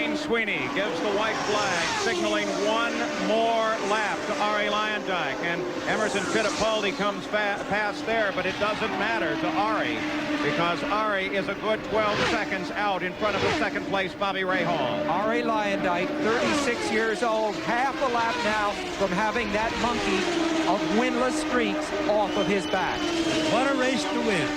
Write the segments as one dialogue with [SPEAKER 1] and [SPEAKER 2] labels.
[SPEAKER 1] Dwayne Sweeney gives the white flag, signaling one more lap to Arie Luyendyk. And Emerson Fittipaldi comes past there, but it doesn't matter to Arie because Arie is a good 12 seconds out in front of the second place Bobby Rahal.
[SPEAKER 2] Arie Luyendyk, 36 years old, half a lap now from having that monkey of winless streaks off of his back.
[SPEAKER 3] What a race to win.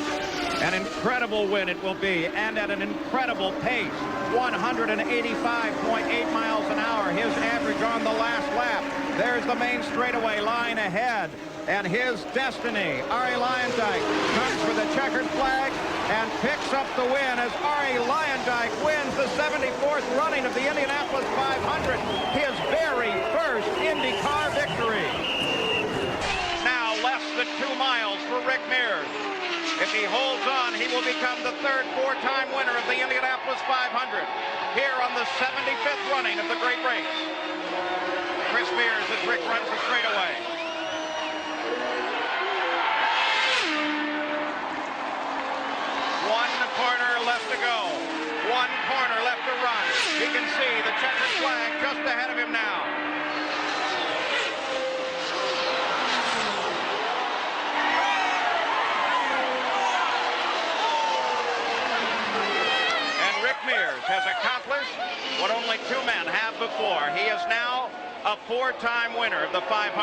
[SPEAKER 1] An incredible win it will be, and at an incredible pace. 185.8 miles an hour, his average on the last lap. There's the main straightaway line ahead, and his destiny. Arie Luyendyk comes for the checkered flag and picks up the win as Arie Luyendyk wins the 74th running of the Indianapolis 500, his very first Indycar victory. Now less than 2 miles for Rick Mears. If he holds on, he will become the third four-time winner of the Indianapolis 500 here on the 75th running of the great race. Chris Mears as Rick runs the straightaway. One corner left to go. One corner left to run. He can see the checkered flag just ahead of him now. Mears has accomplished what only two men have before. He is now a four-time winner of the 500.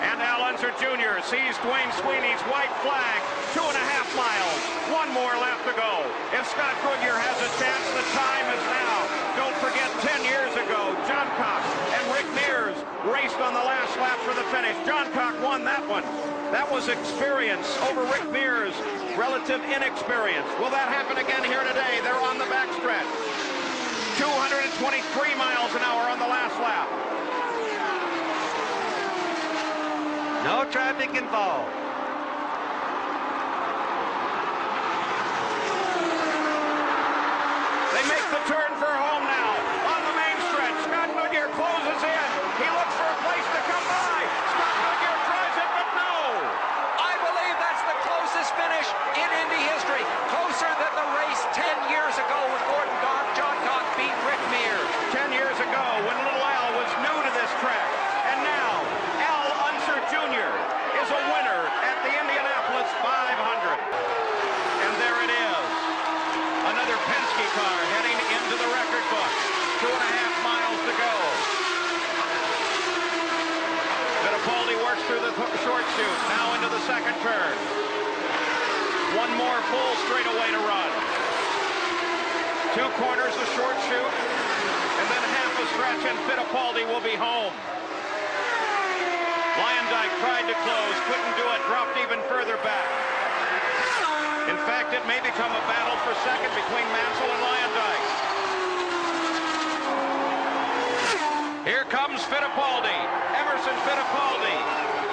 [SPEAKER 1] And now Unser Jr. sees Dwayne Sweeney's white flag. 2.5 miles. One more lap to go. If Scott Goodyear has a chance, the time is now. Don't forget 10 years ago, John Cox and Rick Mears raced on the last lap for the finish. John Cox won that one. That was experience over Rick Mears' relative inexperience. Will that happen again here today? They're on the backstretch. 223 miles an hour on the last lap.
[SPEAKER 3] No traffic involved.
[SPEAKER 1] They make the turn for home now. On the main stretch, Scott Goodyear closes in. He looks for a place to come by. Scott Goodyear tries it, but no.
[SPEAKER 2] I believe that's the closest finish in Indy history. Closer than the race 10 years ago when John Cox beat Rick Mears.
[SPEAKER 1] 10 years ago when little Al was new to this track. And now, Al Unser Jr. is a winner at the Indianapolis 500. And there it is. Another Penske car heading into the record book. 2.5 miles to go. Fittipaldi works through the short chute, now into the second turn. One more full straightaway to run. 2 corners, a short chute, and then half a stretch, and Fittipaldi will be home. Luyendyk tried to close, couldn't do it, dropped even further back. In fact, it may become a battle for second between Mansell and Luyendyk. Here comes Fittipaldi, Emerson Fittipaldi.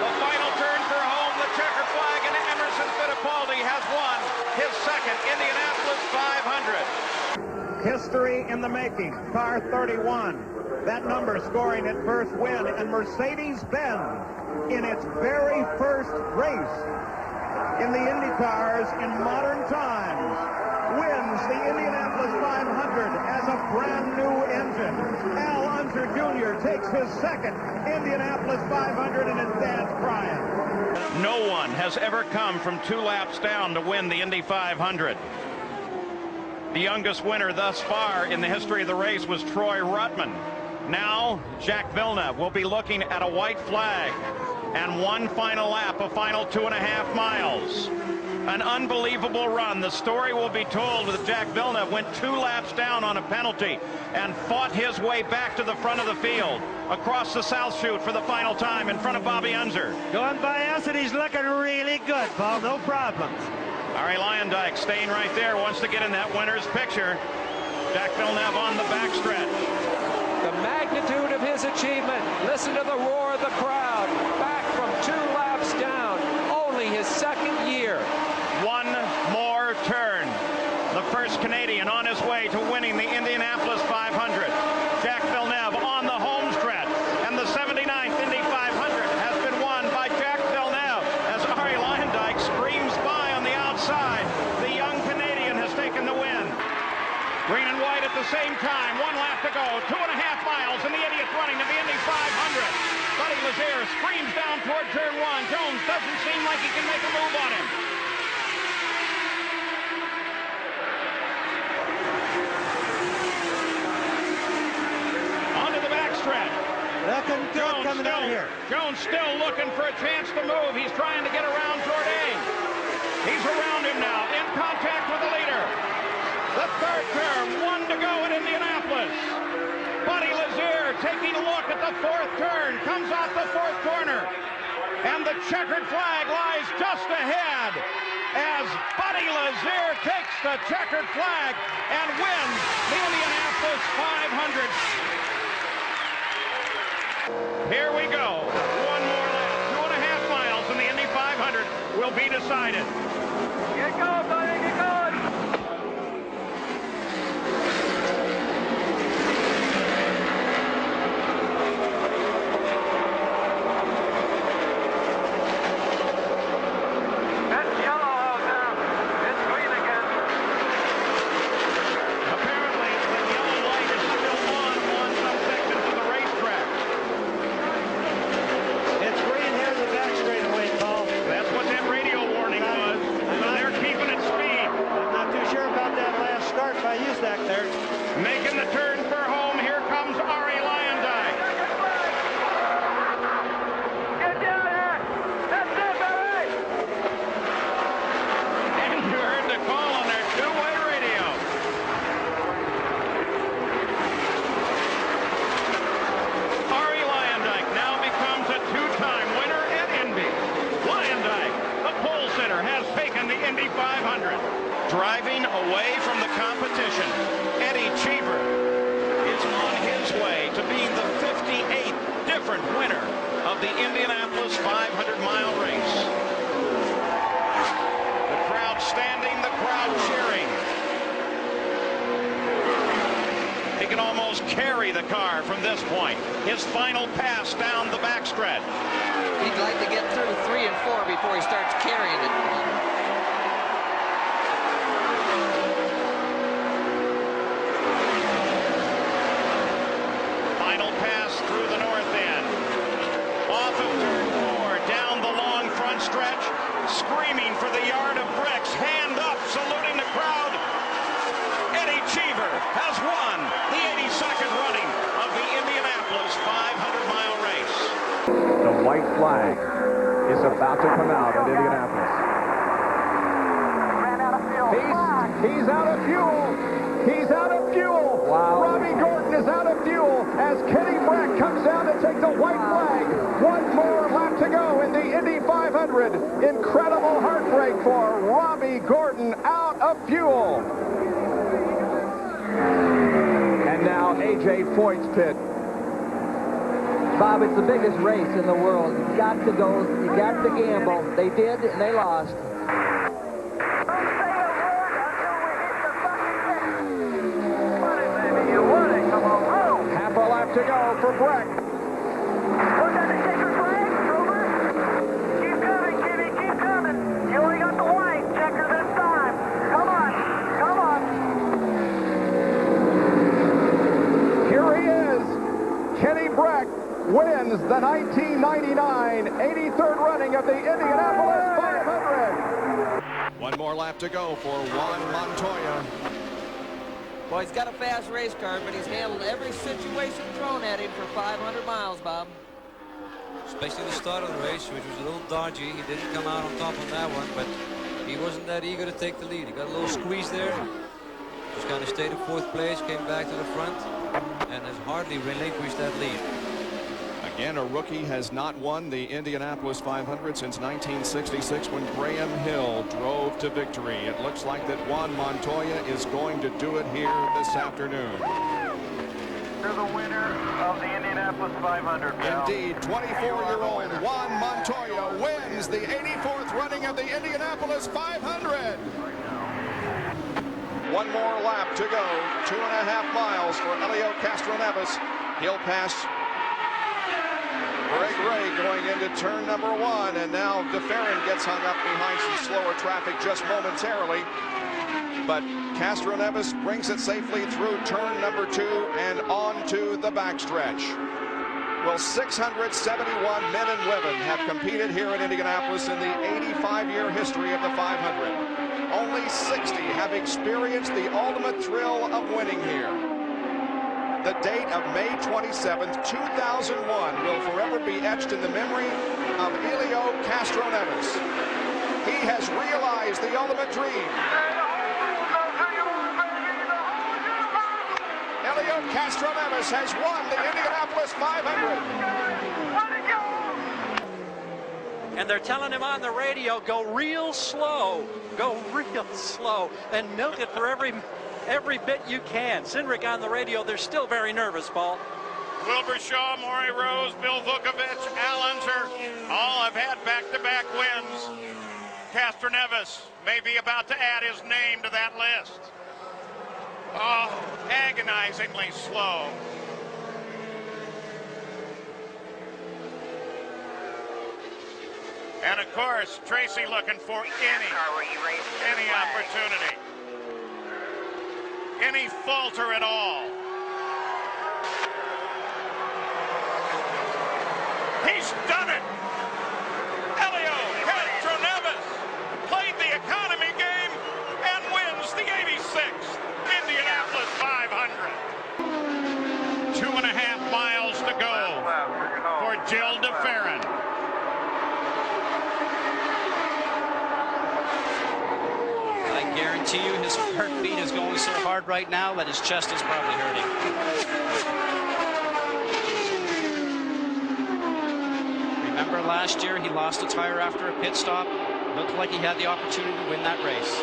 [SPEAKER 1] The final turn for home, the checker flag, and Emerson Fittipaldi has won his second Indianapolis 500. History in the making, car 31. That number scoring its first win, and Mercedes-Benz in its very first race in the Indycars in modern times wins the Indianapolis 500 as a brand new engine. Al Unser Jr. takes his second Indianapolis 500 and his dad's crying. No one has ever come from 2 laps down to win the Indy 500. The youngest winner thus far in the history of the race was Troy Ruttman. Now, Jacques Villeneuve will be looking at a white flag and one final lap, a final 2.5 miles. An unbelievable run. The story will be told that Jacques Villeneuve went 2 laps down on a penalty and fought his way back to the front of the field, across the South Chute for the final time in front of Bobby Unser.
[SPEAKER 3] Going by us, and he's looking really good, Paul. No problems.
[SPEAKER 1] Arie Luyendyk staying right there, wants to get in that winner's picture. Jacques Villeneuve on the backstretch.
[SPEAKER 2] The magnitude of his achievement. Listen to the roar of the crowd. Back from 2 laps down. Only his second year.
[SPEAKER 1] One more turn. The first Canadian on his way to winning the Indianapolis 500. Jacques Villeneuve on the home stretch. And the 79th Indy 500 has been won by Jacques Villeneuve as Arie Luyendyk screams by on the outside. The young Canadian has taken the win. Green and white at the same time. time. 1 lap to go. 2.5 miles, and the idiot's running to the Indy 500. Buddy Lazier screams down toward turn 1. Jones doesn't seem like he can make a move on him. Onto the backstretch.
[SPEAKER 3] Looking good coming out here.
[SPEAKER 1] Jones still looking for a chance to move. He's trying to get around Jourdain. He's around him now, in contact with the leader. The third turn, 1 to go at Indianapolis. Buddy Lazier taking a look at the fourth turn, comes off the fourth corner. And the checkered flag lies just ahead as Buddy Lazier takes the checkered flag and wins the Indianapolis 500. Here we go. 1 more lap. 2.5 miles, and the Indy 500 will be decided.
[SPEAKER 2] Get going, buddy. Get going. That's yellow out there. It's green again.
[SPEAKER 1] Apparently, the yellow light is still on some sections of the racetrack.
[SPEAKER 3] It's green here in the back straightaway, Paul.
[SPEAKER 1] That's what that radio warning was. So they're keeping it speed.
[SPEAKER 3] I'm not too sure about that last start if I use that there.
[SPEAKER 1] Making the turn for home. Here comes Arie Luyendyk.
[SPEAKER 2] Get down here. That's it, baby.
[SPEAKER 1] And you heard the call on their two-way radio. Arie Luyendyk now becomes a two-time winner at Indy. Luyendyk, the pole sitter, has taken the Indy 500. Driving away from the competition, Eddie Cheever is on his way to being the 58th different winner of the Indianapolis 500-mile race. The crowd standing, the crowd cheering. He can almost carry the car from this point. His final pass down the backstretch.
[SPEAKER 4] He'd like to get through 3 and 4 before he starts carrying it.
[SPEAKER 1] Final pass through the north end. Off of turn 4, down the long front stretch, screaming for the yard of bricks, hand up, saluting the crowd. Eddie Cheever has won the 82nd running of the Indianapolis 500-mile race.
[SPEAKER 5] The white flag is about to come out at Indianapolis. He's out of fuel. He's out of fuel. Wow. Robbie Gordon is out of fuel as Kenny Brack comes down to take the white flag. 1 more lap to go in the Indy 500. Incredible heartbreak for Robbie Gordon, out of fuel. And now A.J. Foyt's pit.
[SPEAKER 4] Bob, it's the biggest race in the world. You got to go. You got to gamble. They did, and they lost.
[SPEAKER 5] Half a lap to go for Brack.
[SPEAKER 2] Look at the checkered flag, Grover. Keep coming, Kitty. Keep coming. You only got the white checker this time. Come on. Come on.
[SPEAKER 5] Here he is. Kenny Brack wins the 1999 83rd running of the Indianapolis 500.
[SPEAKER 6] 1 more lap to go for Juan Montoya.
[SPEAKER 4] Well, he's got a fast race car, but he's handled every situation thrown at him for 500 miles, Bob.
[SPEAKER 7] Especially the start of the race, which was a little dodgy. He didn't come out on top on that one, but he wasn't that eager to take the lead. He got a little squeeze there. Just kind of stayed in 4th place, came back to the front, and has hardly relinquished that lead.
[SPEAKER 6] Again, a rookie has not won the Indianapolis 500 since 1966 when Graham Hill drove to victory. It looks like that Juan Montoya is going to do it here this afternoon.
[SPEAKER 2] You're the winner of the Indianapolis 500, pal.
[SPEAKER 6] Indeed, 24-year-old Juan Montoya wins the 84th running of the Indianapolis 500. 1 more lap to go. 2.5 miles for Helio Castroneves. He'll pass Greg Ray going into turn number 1, and now De Ferran gets hung up behind some slower traffic just momentarily. but Castroneves brings it safely through turn number 2 and on to the backstretch. Well, 671 men and women have competed here in Indianapolis in the 85-year history of the 500. Only 60 have experienced the ultimate thrill of winning here. The date of May 27th, 2001 will forever be etched in the memory of Helio Castroneves. He has realized the ultimate dream. Helio Castroneves has won the Indianapolis 500.
[SPEAKER 8] And they're telling him on the radio, go real slow, and milk it for every bit you can. Cindric on the radio, they're still very nervous, Paul.
[SPEAKER 1] Wilbur Shaw, Maury Rose, Bill Vukovich, Al Unser, all have had back-to-back wins. Castroneves may be about to add his name to that list. Oh, agonizingly slow. And of course, Tracy looking for any opportunity, any falter at all. He's done it! Helio Castroneves played the economy game and wins the 86th Indianapolis 500. 2.5 miles to go for Gil De Ferran.
[SPEAKER 9] I guarantee you his heartbeat is going so hard right now that his chest is probably hurting. Remember last year he lost a tire after a pit stop? Looked like he had the opportunity to win that race.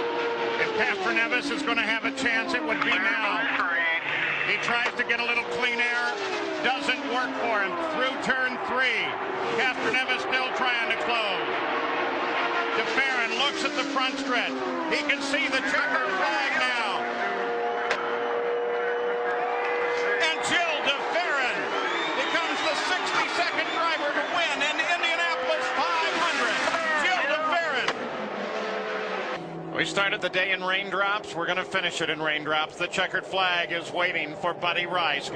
[SPEAKER 1] If Castroneves is going to have a chance, it would be now. He tries to get a little clean air. Doesn't work for him. Through turn 3. Castroneves still trying to close. De Ferran looks at the front stretch. He can see the checkered flag now. And Gil De Ferran becomes the 62nd driver to win in Indianapolis 500. Gil De Ferran. We started the day in raindrops. We're going to finish it in raindrops. The checkered flag is waiting for Buddy Rice.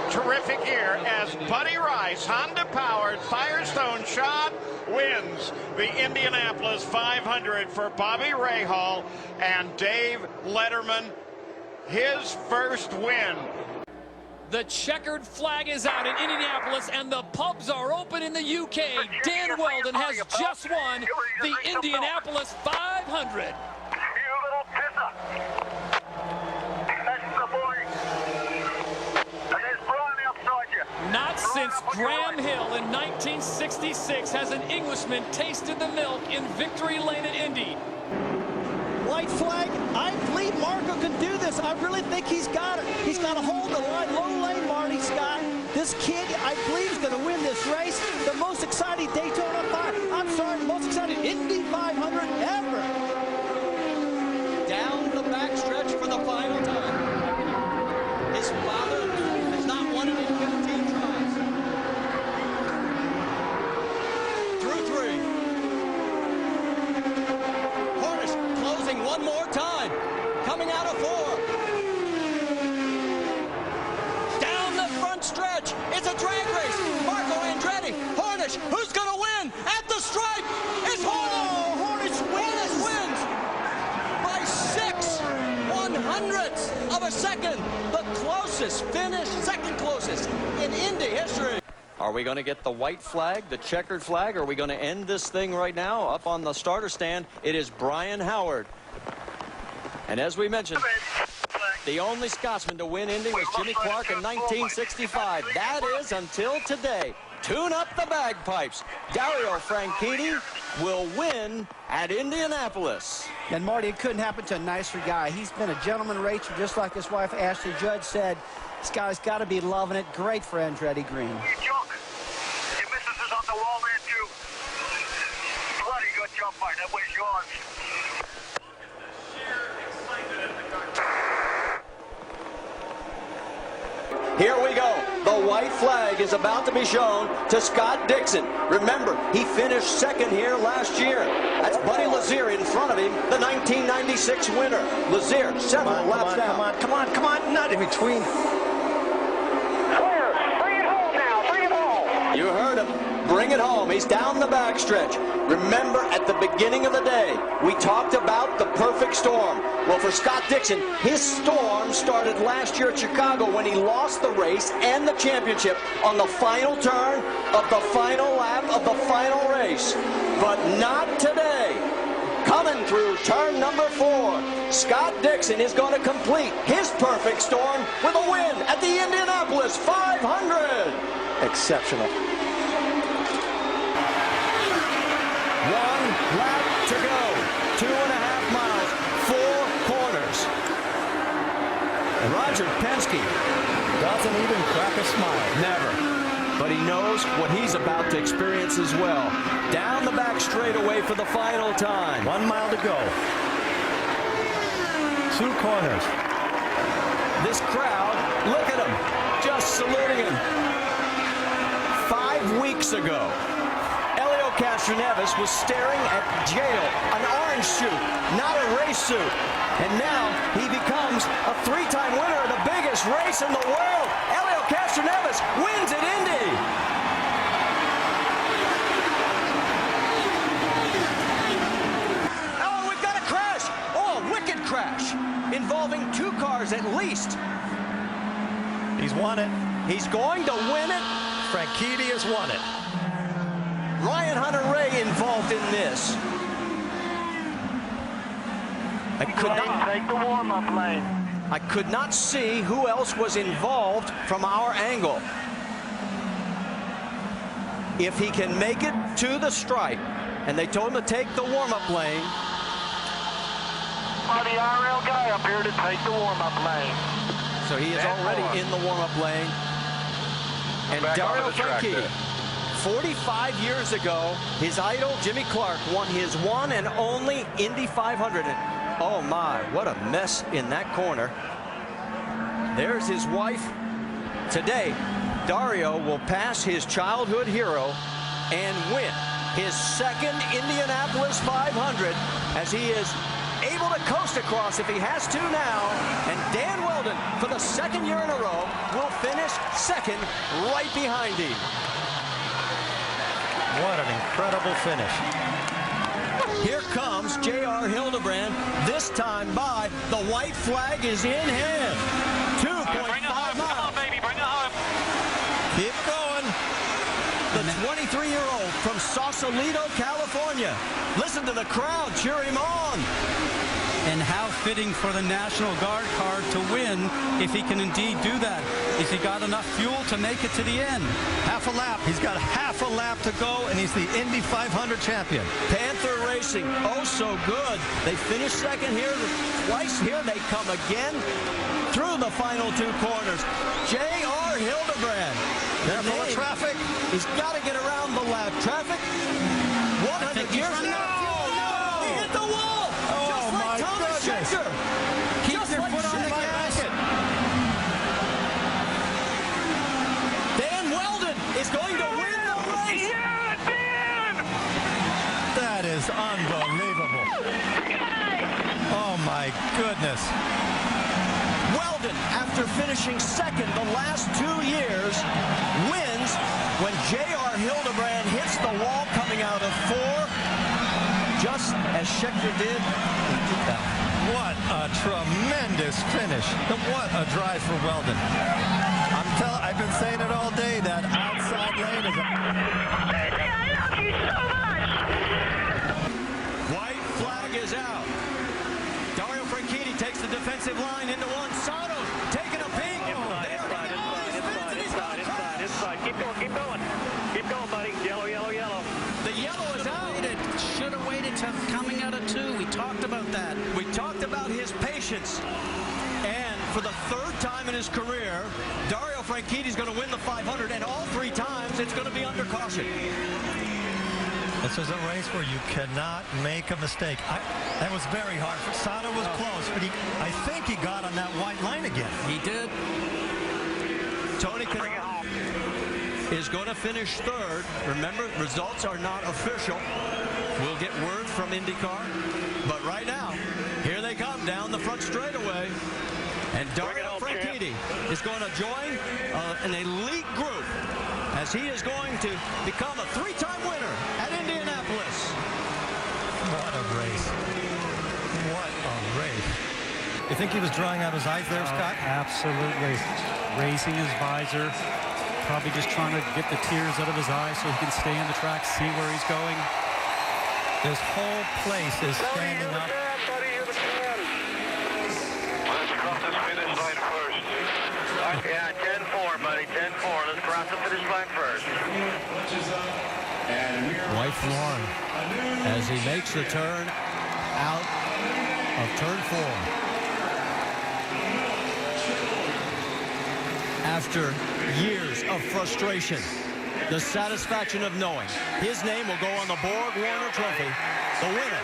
[SPEAKER 1] Terrific year as Buddy Rice, Honda-powered Firestone shot, wins the Indianapolis 500 for Bobby Rahal and Dave Letterman. His first win.
[SPEAKER 10] The checkered flag is out in Indianapolis, and the pubs are open in the UK. Dan Wheldon has just won the Indianapolis 500. Not since Graham Hill in 1966 has an Englishman tasted the milk in victory lane at Indy.
[SPEAKER 11] White flag. I believe Marco can do this. I really think he's got it. He's got to hold the line. Low lane, Marty Scott. This kid, I believe, is going to win this race. The most exciting Daytona 5. I'm sorry, the most exciting Indy 500 ever.
[SPEAKER 12] Down the backstretch for the final time. His father has not won it in 15 tries. Through 3. Hornish closing one more time. Coming out of 4. Down the front stretch. It's a drag race. Marco Andretti. Hornish. Who's going to win? At the stripe. It's Hornish. Hornish wins by 6/100ths of a second. The closest finish, second closest in Indy history.
[SPEAKER 13] Are we going to get the white flag, the checkered flag? Or are we going to end this thing right now? Up on the starter stand, it is Brian Howard. And as we mentioned, the only Scotsman to win Indy was Jimmy Clark in 1965. That is until today. Tune up the bagpipes. Dario Franchitti will win at Indianapolis.
[SPEAKER 11] And Marty, it couldn't happen to a nicer guy. He's been a gentleman racer, just like his wife Ashley Judd said. This guy's got to be loving it. Great for Andretti Green.
[SPEAKER 2] Hey, Chuck, your missus is on the wall there, too. Bloody good job, mate. That was yours.
[SPEAKER 13] Here we go. The white flag is about to be shown to Scott Dixon. Remember, he finished second here last year. That's Buddy Lazier in front of him, the 1996 winner. Lazier, several laps down.
[SPEAKER 14] Come on, not in between.
[SPEAKER 2] Clear. Bring it home now. Bring it home.
[SPEAKER 13] You heard him. Bring it home. He's down the backstretch. Remember, at the beginning of the day, we talked about the perfect storm. Well, for Scott Dixon, his storm started last year at Chicago when he lost the race and the championship on the final turn of the final lap of the final race. But not today. Coming through turn number 4, Scott Dixon is going to complete his perfect storm with a win at the Indianapolis 500.
[SPEAKER 14] Exceptional.
[SPEAKER 13] 1 lap to go. 2.5 miles. 4 corners. And Roger Penske
[SPEAKER 5] doesn't even crack a smile.
[SPEAKER 13] Never. But he knows what he's about to experience as well. Down the back straightaway for the final time.
[SPEAKER 5] 1 mile to go. 2 corners.
[SPEAKER 13] This crowd, look at him, just saluting him. 5 weeks ago, Helio Castroneves was staring at jail, an orange suit, not a race suit. And now he becomes a 3-time winner of the biggest race in the world. Helio Castroneves wins at Indy. Oh, we've got a crash. Oh, a wicked crash involving 2 cars at least.
[SPEAKER 5] He's won it.
[SPEAKER 13] He's going to win it.
[SPEAKER 5] Franchitti has won it.
[SPEAKER 13] Ryan Hunter-Reay involved in this. I could not see who else was involved from our angle. If he can make it to the stripe, and they told him to take the warm-up lane.
[SPEAKER 2] The RL guy up here to take the warm-up lane.
[SPEAKER 13] So he is already in the warm-up lane. And Dario Franchitti, 45 years ago, his idol Jimmy Clark won his one and only Indy 500. And oh my, what a mess in that corner. There's his wife. Today, Dario will pass his childhood hero and win his second Indianapolis 500 as he is able to coast across if he has to now. And Dan Wheldon, for the 2nd year in a row, will finish second right behind him.
[SPEAKER 5] What an incredible finish.
[SPEAKER 13] Here comes J.R. Hildebrand, this time by. The white flag is in hand. 2.5 miles.
[SPEAKER 2] Come on, baby, bring it home.
[SPEAKER 13] Keep going. The 23-year-old from Sausalito, California. Listen to the crowd cheer him on.
[SPEAKER 15] And how fitting for the National Guard car to win if he can indeed do that. Has he got enough fuel to make it to the end?
[SPEAKER 5] Half a lap. He's got half a lap to go, and he's the Indy 500 champion.
[SPEAKER 13] Panther Racing, oh so good. They finished second here, twice here. They come again through the final 2 corners. J.R. Hildebrand.
[SPEAKER 5] Careful of traffic.
[SPEAKER 13] He's got to get around the lap. Traffic. 100 years now. He hit the wall. Just like Thomas Schechter.
[SPEAKER 15] Keep their foot on the gas.
[SPEAKER 13] Dan Wheldon is going to win the race.
[SPEAKER 2] Yeah, Dan!
[SPEAKER 5] That is unbelievable. Oh, my goodness.
[SPEAKER 13] Wheldon, after finishing second the last 2 years, wins when J.R. Hildebrand hits the wall coming out of 4, just as Schechter did in 2000.
[SPEAKER 5] What a tremendous finish. What a drive for Wheldon. I've been saying it all day, that outside lane is a...
[SPEAKER 2] I love you so much.
[SPEAKER 13] White flag is out. Dario Franchitti takes the defensive line into one. Sato taking a peek.
[SPEAKER 2] Inside. Keep going. Keep going, buddy. Yellow.
[SPEAKER 13] The yellow is out.
[SPEAKER 15] Should have waited till coming out of 2. We talked about that.
[SPEAKER 13] We talked about his patience. And for the 3rd time in his career, Dario Franchitti is going to win the 500, and all 3 times it's going to be under caution.
[SPEAKER 5] This is a race where you cannot make a mistake. That was very hard. Sato was close, but I think he got on that white line again.
[SPEAKER 15] He did.
[SPEAKER 13] Tony Kanaan is going to finish third. Remember, results are not official. We'll get word from Indycar. But right now, here they come down the front straightaway. And Dario Franchitti is going to join an elite group as he is going to become a three-time winner at Indianapolis.
[SPEAKER 16] What a race. What a race. You think he was drying out his eyes there, Scott?
[SPEAKER 15] Absolutely. Raising his visor. Probably just trying to get the tears out of his eyes so he can stay on the track, see where he's going.
[SPEAKER 16] This whole place is standing up.
[SPEAKER 2] Let's cross this finish line first. Yeah, 10-4, buddy, 10-4. Let's cross the finish line first.
[SPEAKER 13] White Juan as he makes the turn out of turn 4. After years of frustration, the satisfaction of knowing his name will go on the Borg Warner Trophy, the winner